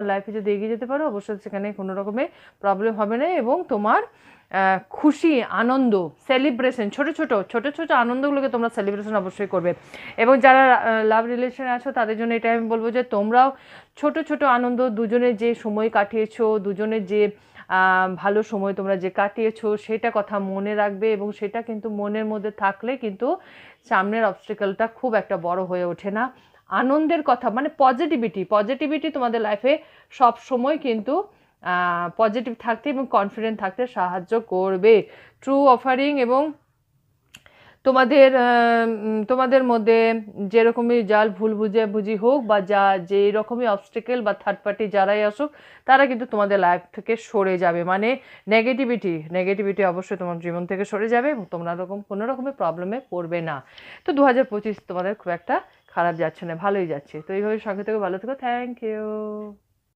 লাইফে যদি এগিয়ে যেতে পারো অবশ্যই সেখানে কোনো রকমের প্রবলেম হবে না, এবং তোমার খুশি আনন্দ সেলিব্রেশন ছোট ছোট ছোট ছোট আনন্দগুলোকে তোমরা সেলিব্রেশন অবশ্যই করবে। এবং যারা লাভ রিলেশনে আছো তাদের জন্য এটা আমি বলবো যে তোমরাও ছোট ছোট আনন্দ, দুজনে যে সময় কাটিয়েছো, দুজনের যে ভালো সময় তোমরা যে কাটিয়েছো সেটা কথা মনে রাখবে, এবং সেটা কিন্তু মনের মধ্যে থাকলে কিন্তু সামনের অবস্টেকলটা খুব একটা বড় হয়ে ওঠে না। আনন্দের কথা মানে পজিটিভিটি, পজিটিভিটি তোমাদের লাইফে সব সময় কিন্তু পজিটিভ থাকতে এবং কনফিডেন্ট থাকতে সাহায্য করবে। ট্রু অফারিং এবং তোমাদের তোমাদের মধ্যে যেরকমই জাল ভুল বুঝি হোক বা যা যে রকমই অবস্টেকেল বা থার্ড পার্টি যারাই আসুক তারা কিন্তু তোমাদের লাইফ থেকে সরে যাবে, মানে নেগেটিভিটি অবশ্যই তোমার জীবন থেকে সরে যাবে এবং তোমরা কোনো রকমের প্রবলেমে পড়বে না। তো 2025 তোমাদের খুব একটা খারাপ যাচ্ছে না, ভালোই যাচ্ছে। তো এইভাবে সঙ্গে থেকে ভালো থেকো। Thank you.